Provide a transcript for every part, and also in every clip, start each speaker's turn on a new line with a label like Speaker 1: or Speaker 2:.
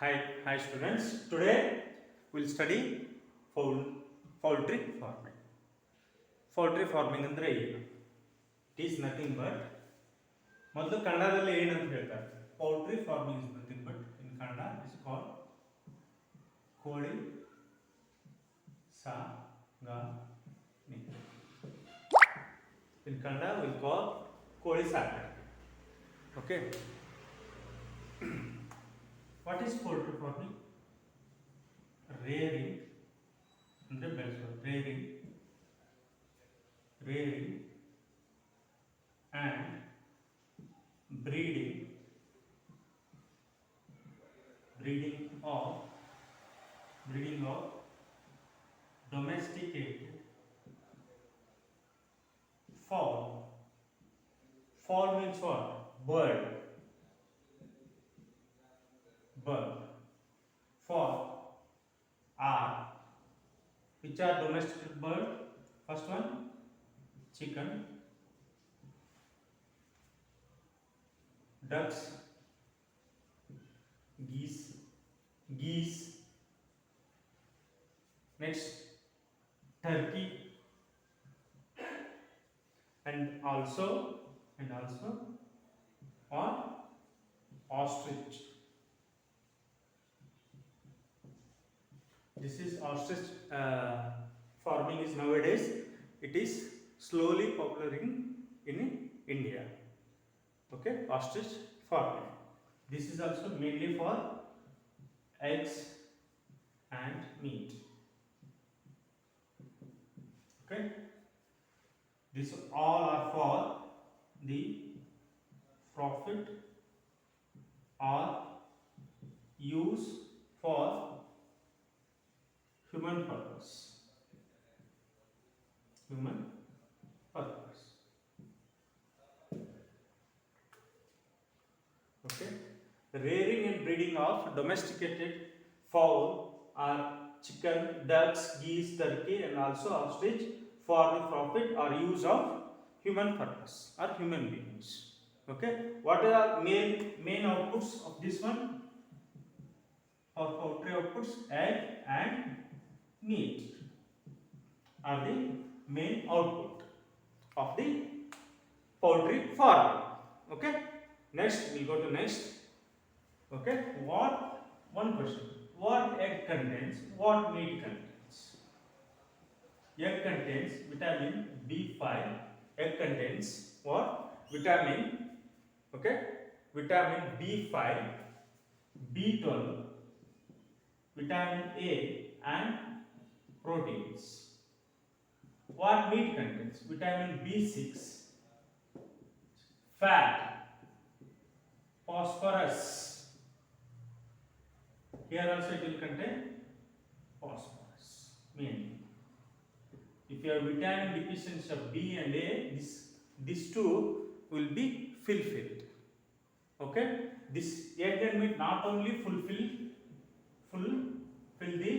Speaker 1: Hi students. Today we'll study poultry farming. Poultry farming ಅಂದ್ರೆ ಏನು? It is nothing but ಮೊದಲು ಕನ್ನಡದಲ್ಲಿ ಏನಂತ ಹೇಳ್ತಾರೆ? Poultry farming is nothing but in Kannada is called ಕೋಳಿ ಸಾಕಾಣಿಕೆ. In Kannada we call ಕೋಳಿ ಸಾಕಾಣಿಕೆ. Okay. What is poultry farming? Rearing ಅಂದ್ರೆ ಬೆಳೆಸೋದು. Rearing and breeding of domesticated fowl. Fowl means what? Bird. Fowl are which are domesticated bird? First one, chicken, ducks, geese. Next, turkey, and also or ostrich. This is ostrich farming is nowadays it is slowly popular in India. Okay, ostrich farming. This is also mainly for eggs and meat. Okay, this all are for the profit or use for human purpose. Okay, rearing and breeding of domesticated fowl are chicken, ducks, geese, turkey, and also ostrich for the profit or use of human purpose or human beings. Okay, what are main outputs of this one? For poultry outputs, egg and meat are the main output of the poultry farm. Okay, next we'll go to next. Okay, one question: what egg contains, what meat contains? Egg contains vitamin B5. Egg contains what? Vitamin. Okay, vitamin B5, B12, vitamin A, and proteins. What meat contains? Vitamin B6, fat, phosphorus. Here also it will contain phosphorus mainly. If you have vitamin deficiency of B and A, these two will be fulfilled. Okay, this egg and meat not only fulfill the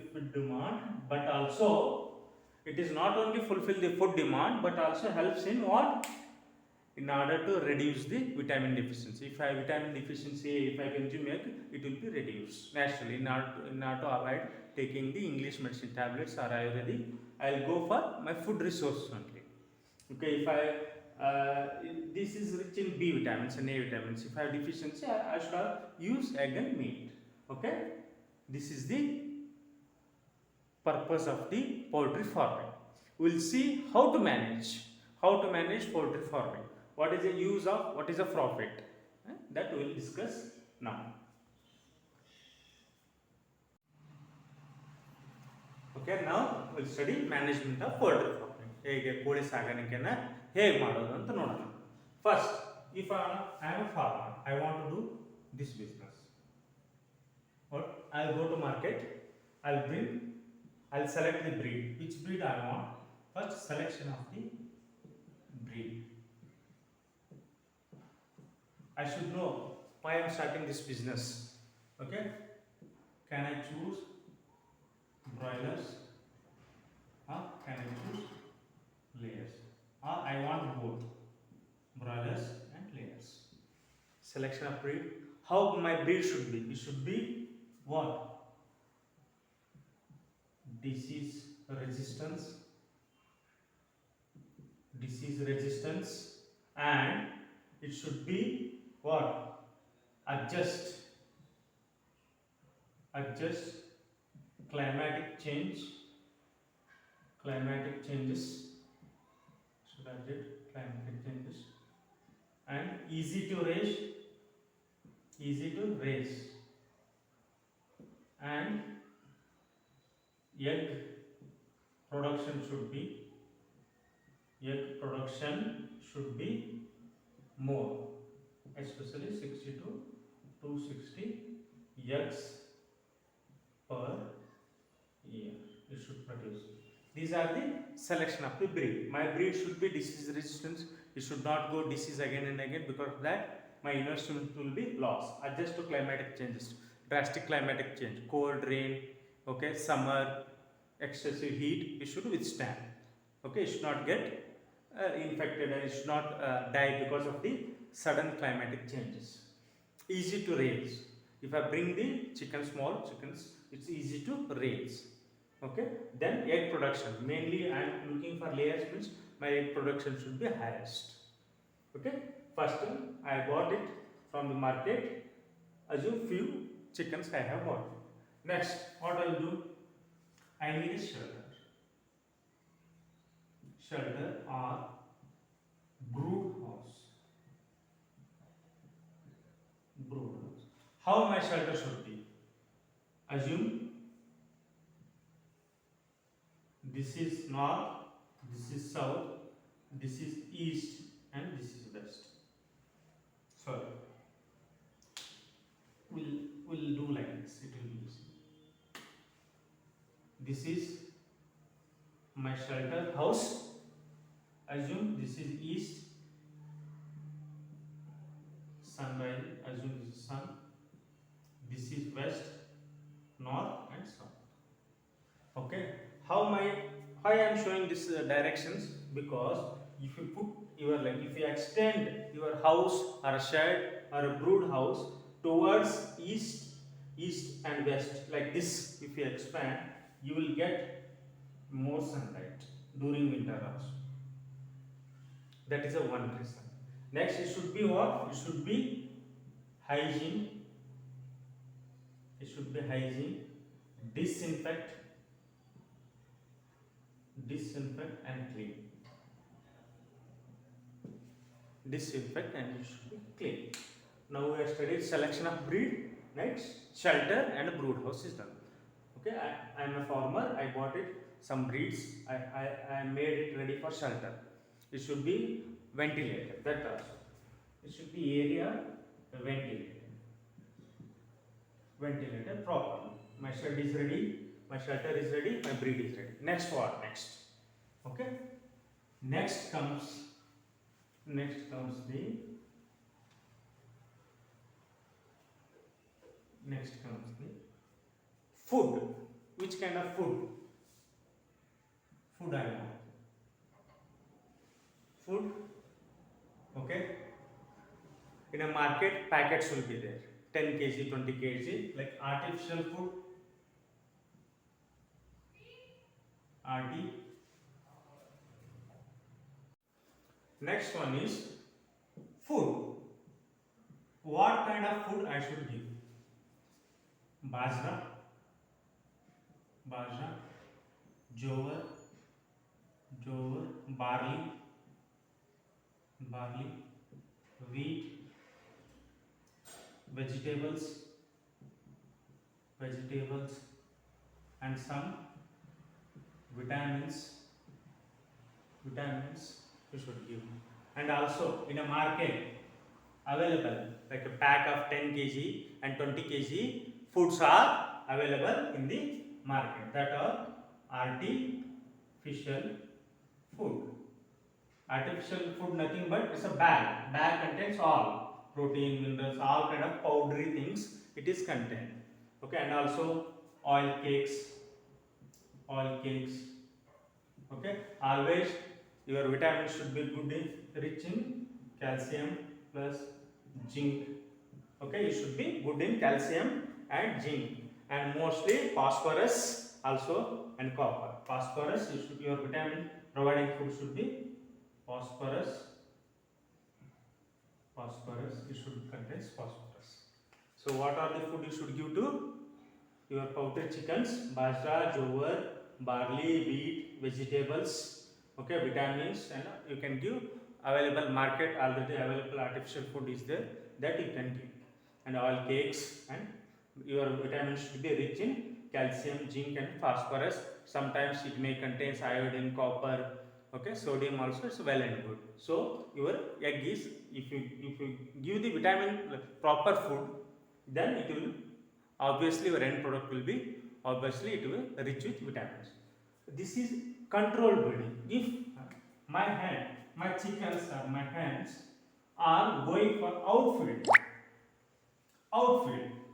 Speaker 1: food demand, but also it is not only fulfill the food demand but also helps in what? In order to reduce the vitamin deficiency. If I have vitamin deficiency, if I consume egg, it will be reduced naturally. In order to avoid taking the English medicine tablets or Ayurvedic, I will go for my food resources only. Okay, if this is rich in B vitamins and A vitamins. If I have deficiency, I should have use egg and meat. Okay, this is the purpose of the poultry farming. We will see how to manage poultry farming. What is the use of, what is the profit? That we will discuss now. Okay, now we will study management of poultry farming. ಹೇಗೆ ಕೋಳಿ ಸಾಕಾಣಿಕೆನ ಹೇಗೆ ಮಾಡೋದು ಅಂತ ನೋಡೋಣ. First, if I am a farmer, I want to do this business. Or I'll go to market, I'll select the breed. Which breed I want? First, selection of the breed. I should know why I am starting this business. Okay, can I choose broilers or can I choose layers? Or I want both broilers and layers. selection of breed. How my breed should be? It should be what? Disease resistance, disease resistance, and it should be what? Adjust climatic change, climatic changes, should I did climatic changes, and easy to raise, and egg production should be, more, especially 60 to 260 eggs per year it should produce. These are the selection of the breed. My breed should be disease resistance. It should not go disease again and again, because of that my investment will be lost. Adjust to climatic changes, drastic climatic change, cold, rain, okay, summer, excessive heat, it should withstand. Okay, it should not get infected, and it should not die because of the sudden climatic changes. Easy to raise. If I bring the small chickens, it's easy to raise. Okay, then egg production. Mainly I am looking for layers, means my egg production should be highest. Okay, first I bought it from the market. Assume few chickens I have bought. Next, what I will do? I need a shelter or brood house. How my shelter should be? Assume this is north, this is south, this is east, and this is west. Sorry, we'll do like this. It will be easy. This is my shelter house. Assume this is east, sunrise. Assume this is sun. This is west, north, and south. Okay. Why I am showing this directions? Because if you put your, like, if you extend your house or a shed or a brood house towards east and west, like this, if you expand, you will get more sunlight during winter also. That is a one reason. Next, it should be what? It should be hygiene. It should be hygiene. Disinfect and clean. Disinfect and it should be clean. Now we have studied selection of breed. Next, shelter and brood house is done. Okay, I am a farmer. I bought it some breeds. I made it ready for shelter. It should be ventilated. That also. It should be area ventilated properly. My shed is ready. My shelter is ready. My breed is ready. Next what? Next. Okay. Next comes the food. Which kind of food? Food I want. Food. Okay. In a market, packets will be there. 10 kg, 20 kg, like artificial food. RT. Next one is food. What kind of food I should give? Bajra, jowar, barley, wheat, vegetables, and some vitamins you should give. And also in a market available, like a pack of 10 kg and 20 kg foods are available in the market, that are artificial food. Artificial food nothing but it's a bag. Bag contains all protein, minerals, all kind of powdery things it is contained. Okay, and also oil cakes. Okay, always your vitamins should be good, rich in calcium plus zinc. Okay, you should be good in calcium and zinc, and mostly phosphorus also and copper. Phosphorus, your vitamin providing food should be phosphorus. You should contain phosphorus. So what are the food you should give to your poultry chickens? Bajra, jowar, barley, wheat, vegetables, okay, vitamins, and you can give available market already available artificial food is there that you can give, and oil cakes, and your vitamins should be rich in calcium, zinc, and phosphorus. Sometimes it may contains iodine, copper, okay, sodium also is well and good. So your egg is, if you give the vitamin proper food, then it will obviously your end product will be, obviously it will rich with vitamins. This is controlled breeding. If my chickens or my hens are going for outfeed,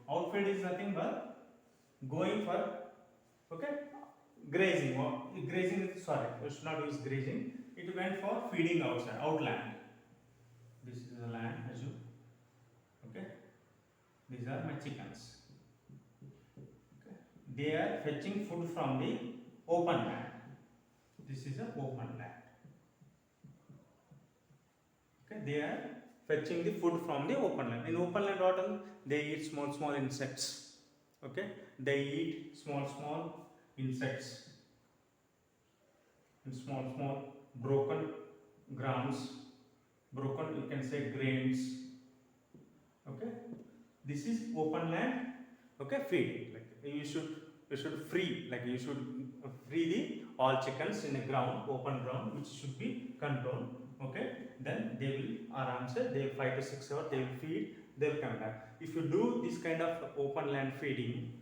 Speaker 1: outfeed is nothing but going for, okay, grazing, or grazing, sorry, we should not use grazing, it went for feeding outside, outland. This is the land, assume, okay, these are my chickens, okay. They are fetching food from the open land. This is a open land, okay. They are fetching the food from the open land. In open land, what they eat small insects, okay, they eat small insects and small broken grams, broken, you can say, grains, okay. This is open land, okay, feeding. Like you should free, like you should free the all chickens in a ground, open ground, which should be controlled, okay. Then they will answer, they 5 to 6 hours they will feed, they will come back. If you do this kind of open land feeding,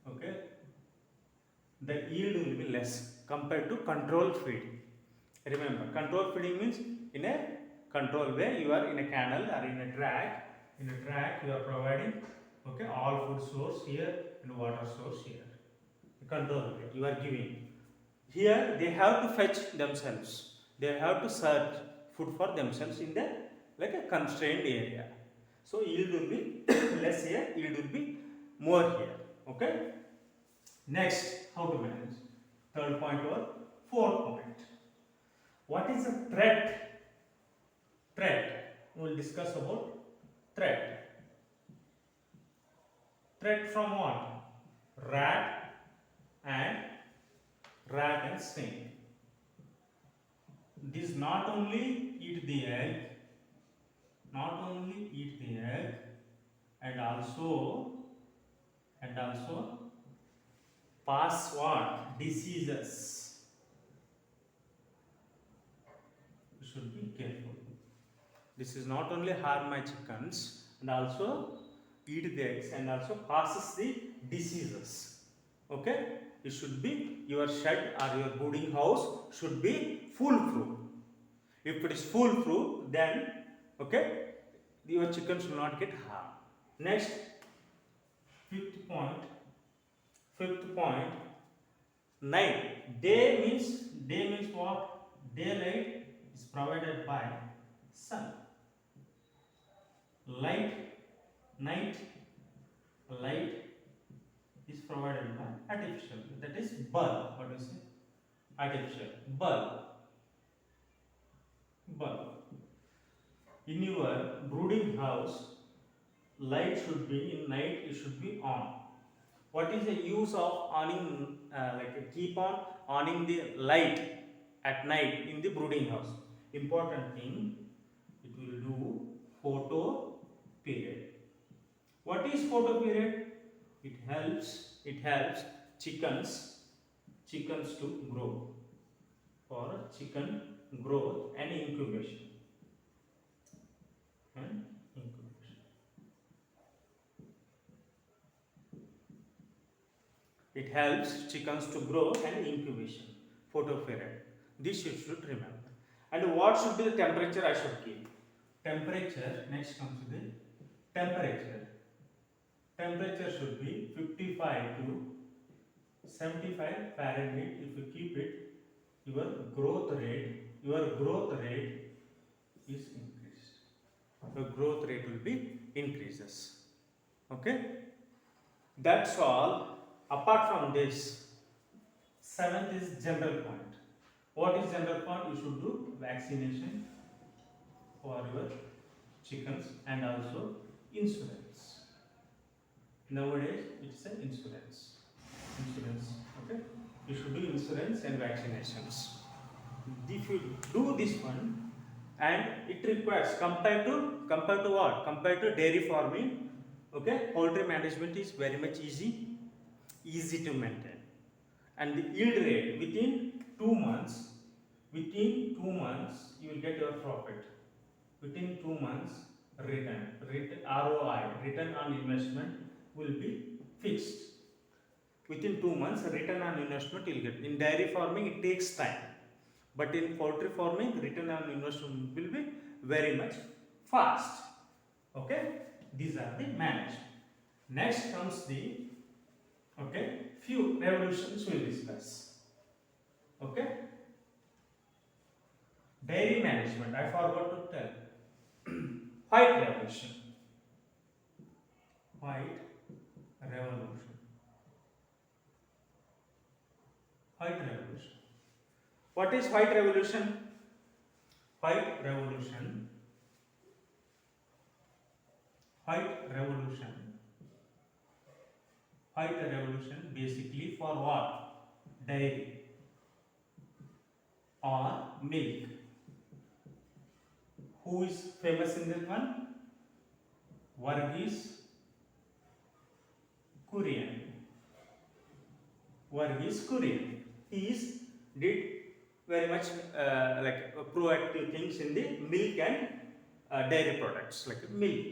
Speaker 1: okay, the yield will be less compared to controlled feeding. Remember, controlled feeding means in a control way, you are in a canal or in a track. In a track, you are providing, okay, all food source here and water source here. Control way, you are giving. Here, they have to fetch themselves. They have to search food for themselves in the like a constrained area. So yield will be less here, yield will be more here. Okay. Next, how to manage? Third point or fourth point. What is a threat? Threat. We will discuss about threat. Threat from what? Rat and snake. These not only eat the egg, and also pass what? Diseases. You should be careful. This is not only harm my chickens and also eat the eggs and also passes the diseases. Okay? It should be, your shed or your brooding house should be foolproof. If it is foolproof, then okay, your chickens will not get harmed. Next, fifth point, night. Day means what? Daylight is provided by sun. Night is provided by artificial. That is bulb. What do you say? Artificial bulb. In your brooding house, light should be in night. It should be on. What is the use of awning? Keep on awning the light at night in the brooding house. Important thing. It will do photo period. What is photo period? It helps chickens to grow, for chicken growth and incubation. It helps chickens to grow and incubation. Photoperiod. This you should remember. And what should be the temperature I should keep? Temperature, next comes the temperature. Temperature should be 55 to 75 Fahrenheit. If you keep it, your growth rate is increased. the growth rate will be increases. Okay, that's all. Apart from this, seventh is general point. What is general point? You should do vaccination for your chickens and also insurance. Nowadays, it's an insurance. Insurance, okay? You should do insurance and vaccinations. If you do this one, and it requires compared to what? Compared to dairy farming, okay? Poultry management is very much easy to maintain, and the yield rate within 2 months, you will get your profit. Within 2 months, ROI, return on investment, will be fixed. Within 2 months, return on investment you will get. In dairy farming, it takes time, but in poultry farming, return on investment will be very much fast. Okay, these are the management. Next comes the few revolutions we will discuss. Okay, dairy management. I forgot to tell. White revolution. White revolution. White revolution. What is white revolution? White revolution. White revolution. White revolution basically for what? Dairy or milk. Who is famous in this one? Varghese Kurian. Varghese Kurian. He did very much proactive things in the milk and dairy products like milk.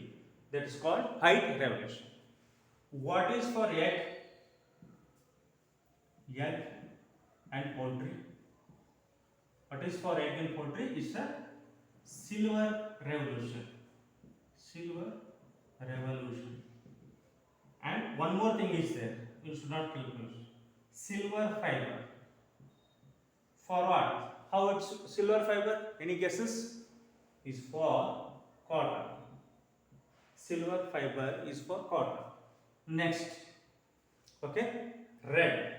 Speaker 1: That is called white revolution. What is for egg? Egg and poultry. What is for egg and poultry? Is a silver revolution. Silver revolution. And one more thing is there. You should not confuse. Silver fiber. For what? How it's silver fiber? Any guesses? Is for cotton. Silver fiber is for cotton. Next, okay, red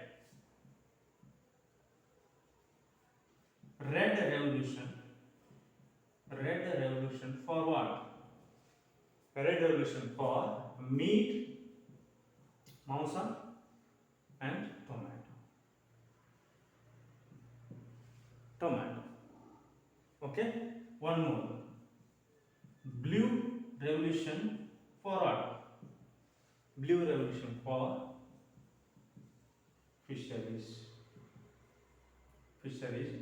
Speaker 1: revolution. Red revolution for what? Red revolution for meat, mausa and tomato. Okay, one more. Blue revolution for what? Blue revolution for fisheries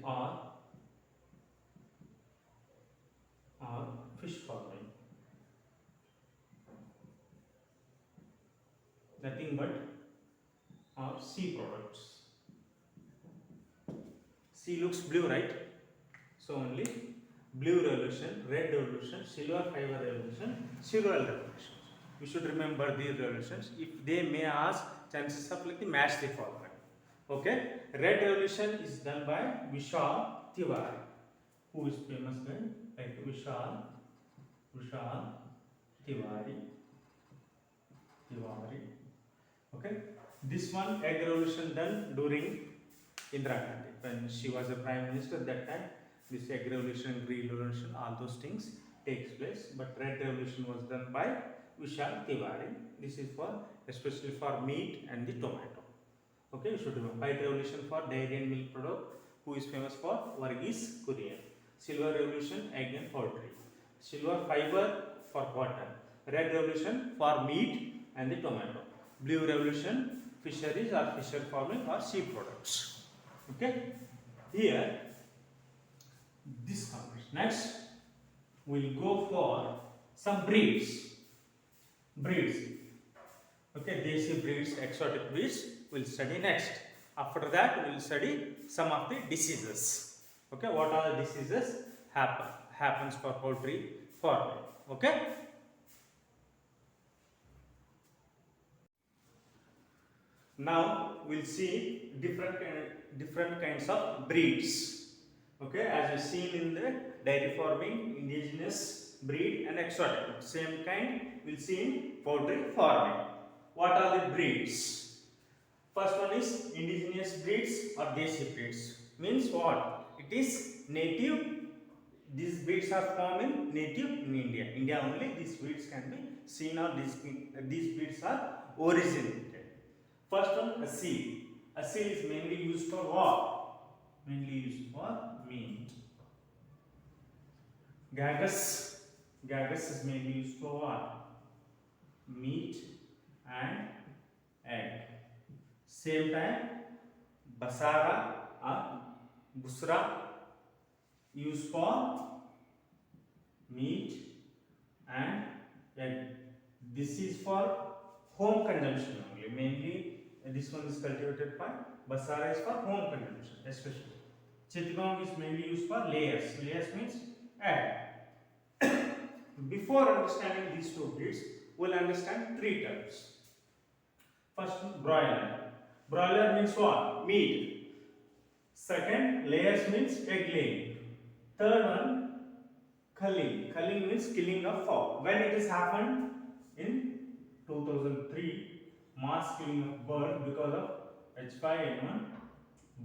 Speaker 1: or fish farming. Nothing but sea products. Sea looks blue, right? So only blue revolution, red revolution, silver fiber revolution, silver revolution. You should remember these revolutions. If they may ask, chances of match the following. Okay, red revolution is done by Vishal Tiwari. Who is famous guy? Like Vishal Tiwari. Okay, this one egg revolution done during Indira Gandhi when she was a prime minister. That time, this egg revolution, green revolution, all those things takes place. But red revolution was done by Vishal Tiwari. This is for especially for meat and the tomato. Okay, you should remember. White revolution for dairy and milk product. Who is famous for? Varghese Kurian. Silver revolution, egg and poultry. Silver fiber for cotton. Red revolution for meat and the tomato. Blue revolution, fisheries or fisher farming or sea products. Okay, here this covers. Next, we'll go for some breeds. Okay, desi breeds, exotic breeds we'll study next. After that, we'll study some of the diseases. Okay, what are the diseases happens for poultry farming. Okay. Now we'll see different kinds of breeds. Okay, as you seen in the dairy farming, indigenous breed and exotic. Same kind we'll see in poultry farming. What are the breeds? First one is indigenous breeds or desi breeds. Means what? It is native. These breeds are formed in native in India. India only these breeds can be seen, or these breeds are originated. First one, a seal. A seal is mainly used for what? Mainly used for meat. Gagus. Gagus is mainly used for what? Meat and egg. Same time, Basara or Busra used for meat and egg. This is for home consumption only. Mainly, this one is cultivated by Basara is for home consumption, especially. Chittagong is mainly used for layers. Layers means egg. Before understanding these two breeds, we'll understand three terms. First one, broiler. Broiler means what? Meat. Second, layers means egg laying. Third one, culling. Culling means killing of fowl. When it has happened in 2003, mass killing of bird because of H5N1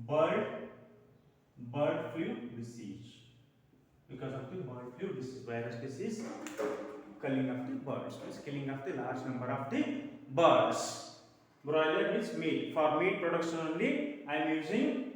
Speaker 1: bird flu disease. Because of the bird flu disease, virus disease, culling of the birds means killing of the large number of the birds. Broiler means meat. For meat production only, I am using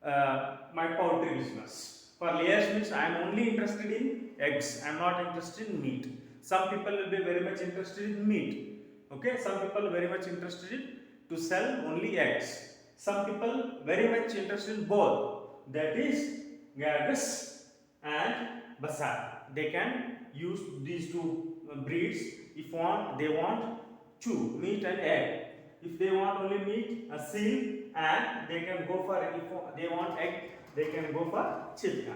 Speaker 1: my poultry business. For layers means I am only interested in eggs. I am not interested in meat. Some people will be very much interested in meat. Okay, some people very much interested in to sell only eggs. Some people very much interested in both. That is Gagus and Basar. They can use these two breeds if they want two, meat and egg. If they want only meat, a seal, and they can go for, if they want egg, they can go for Chittagong.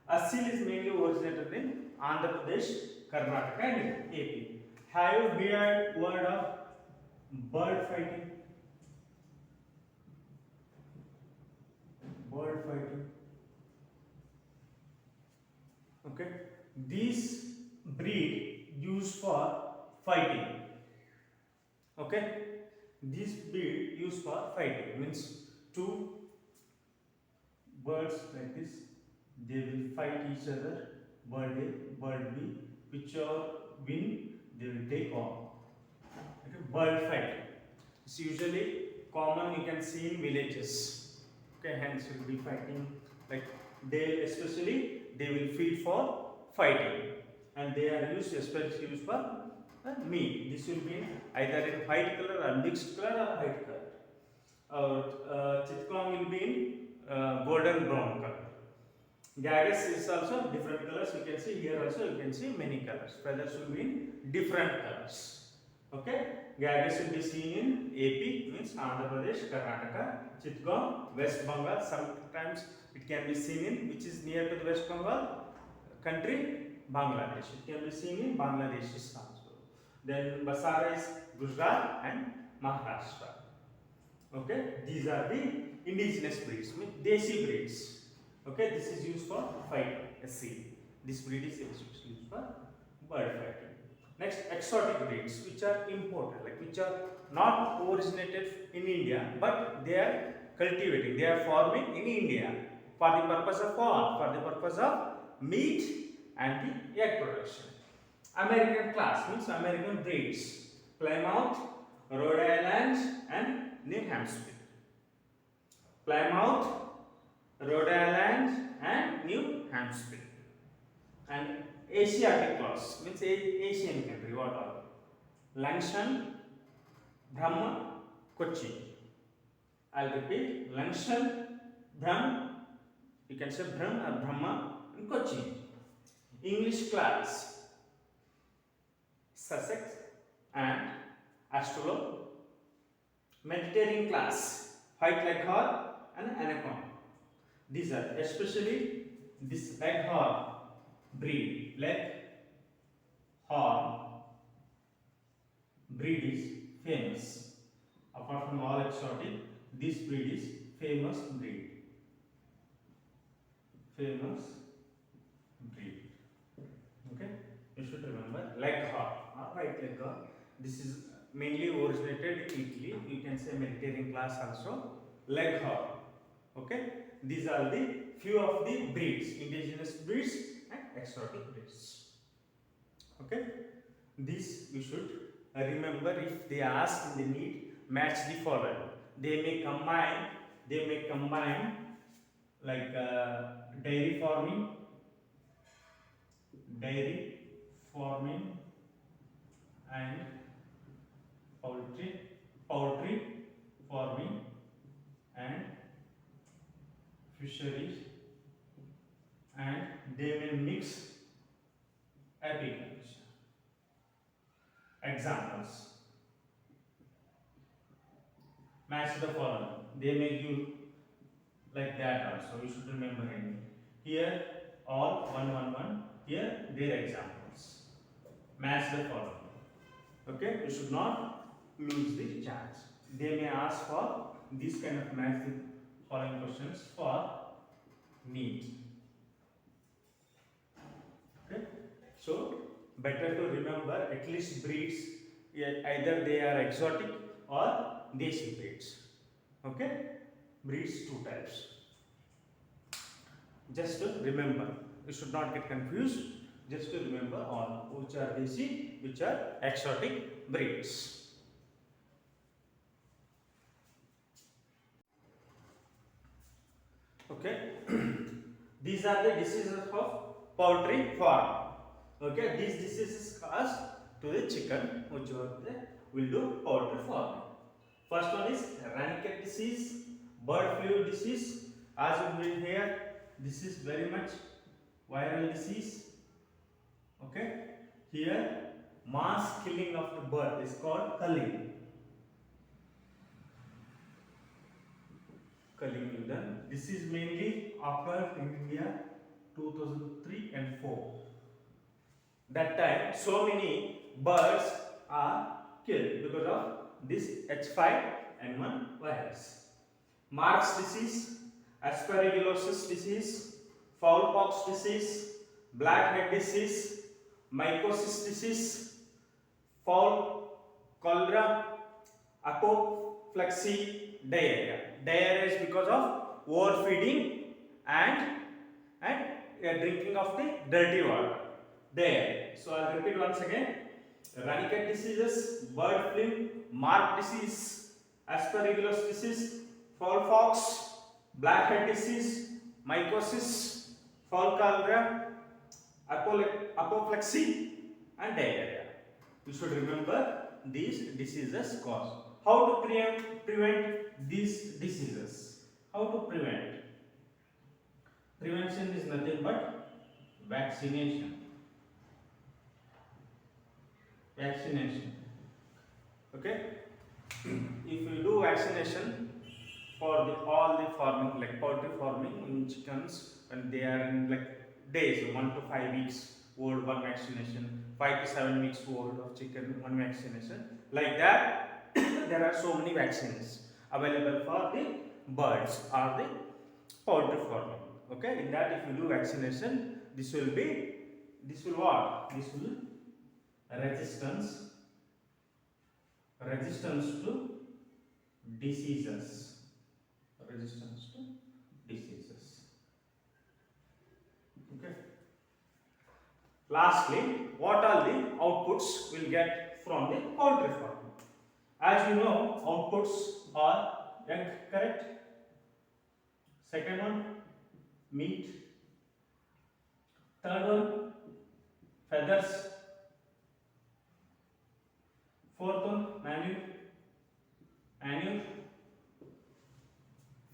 Speaker 1: A seal is mainly originated in Andhra Pradesh, Karnataka and AP. Have you heard word of bird fighting? Bird fighting. Okay. These breed used for fighting. Okay. This breed used for fighting means two birds like this, they will fight each other. Bird A, bird B, whichever win, they will take off. Okay. Bird fight. It's usually common, you can see in villages. Okay, hence will be fighting, like they especially they will feed for fighting, and they are used especially used for meat. This will be either in white color or mixed color or white color. Chittagong will be in golden brown color. Gagus is also different colors. You can see here also you can see many colors. Feathers will be in different colors. Okay. Gagus will be seen in AP means Andhra Pradesh, Karnataka, Chittagong, West Bengal. Sometimes it can be seen in which is near to the West Bengal country, Bangladesh. It can be seen in Bangladesh also. Then Basara is Gujarat and Maharashtra. Okay, these are the indigenous breeds, means desi breeds. Okay, this is used for fighting, a seal. This breed is used for bird fighting. Next, exotic breeds, which are imported, like which are not originated in India, but they are cultivating, they are forming in India for the purpose of what? For the purpose of meat and the egg production. American class means American breeds, Plymouth, Rhode Island and New Hampshire. Plymouth, Rhode Island and New Hampshire. And Asiatic class means Asian country, what are? Langshan, Brahma, Cochin. I'll repeat, Langshan, Brahm, you can say Brahm or Brahma and Cochin. English class, Sussex and Astolo. Mediterranean class, white leghorn and anaconda. These are especially this leghorn breed, leghorn breed is famous. Apart from all exotic, this breed is famous breed. Famous breed. Okay. Leghorn or white Leghorn. This is mainly originated in Italy. You can say Mediterranean class also. Leghorn. Okay. These are the few of the breeds, indigenous breeds and exotic breeds. Okay. This you should remember. If they ask in the need, match the following. They may combine like dairy farming and poultry farming and fisheries, and they may mix apiculture. Examples: match the following. They may give like that also. You should remember any. Here all 1 1 1. Here their examples. Match the following. Okay, you should not lose the chance. They may ask for this kind of match the following questions for meat. Okay, so better to remember at least breeds. Either they are exotic or desi breeds. Okay, breeds 2 types. Just to remember, you should not get confused. Just to remember all which are desi, which are exotic breeds. Okay, these are the diseases of poultry farm. Okay, these diseases caused to the chicken, which will do poultry farming. First one is Rannicate disease, bird flu disease. As you will hear, this is very much viral disease. Okay, here mass killing of the bird is called culling. This is mainly occurred in India 2003 and 4. That time so many birds are killed because of this H5N1 virus. Mark's disease, aspergillosis disease, foulpox disease, blackhead disease, mycosis disease, fowl cholera, apoplexy, diarrhea. Diarrhea is because of overfeeding and drinking of the dirty water. Diarrhea. So I'll repeat once again. Rannicate diseases, bird flu, Mark disease, aspergillus disease, fowl pox, blackhead disease, mycosis, fowl cholera, apoplexy, and diarrhea. You should remember these diseases cause. How to prevent these diseases? How to prevent? Prevention is nothing but vaccination. Okay, if you do vaccination for all the farming, like poultry farming in chickens, when they are in like days 1 to 5 weeks old, one vaccination, 5 to 7 weeks old of chicken, one vaccination, like that. There are so many vaccines available for the birds or the poultry farming. Okay, in that if you do vaccination, this will what? This will resistance to diseases. Okay. Lastly, what are the outputs we'll get from the poultry farming? As you know, outputs are egg, correct? Second one, meat. Third one, feathers. Fourth one, manure.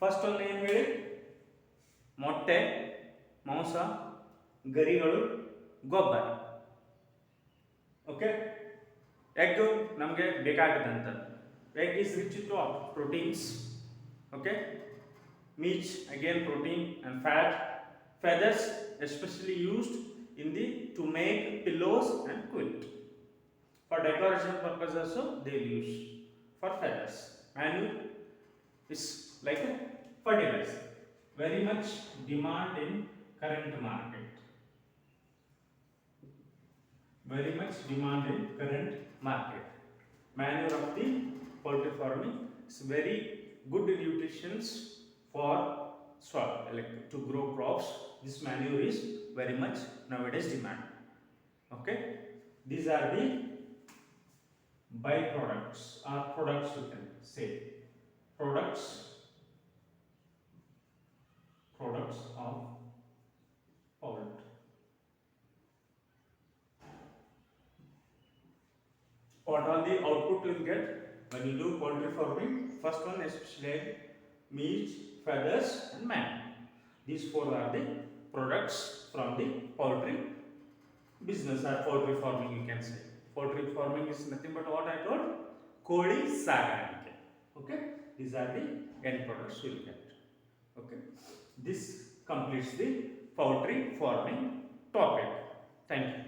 Speaker 1: First one ಏನು ಹೇಳಿ? ಮೊಟ್ಟೆ, ಮಾಂಸ, ಗರಿಗಳು, ಗೊಬ್ಬರ. Okay, egg ನಮಗೆ ಬೇಕಾಗಿದ್ದಂಥದ್ದು. Egg is rich to proteins. Okay, meat again protein and fat. Feathers especially used in the to make pillows and quilt. For decoration purpose also they will use for feathers. Manure is like a fertilizer, very much demand in current market. very much demand in current market. Manure of the poultry farming is very good nutritions for soil, like to grow crops. This manure is very much nowadays demand. Okay, these are the byproducts or products, you can say products of poultry. What are the output you will get when you do poultry farming? First one, especially meat, feathers and manure. These four are the products from the poultry business or poultry farming, you can say. Poultry farming is nothing but what I told, kodi saganike. Okay, these are the end products you will get. Okay, this completes the poultry farming topic. Thank you.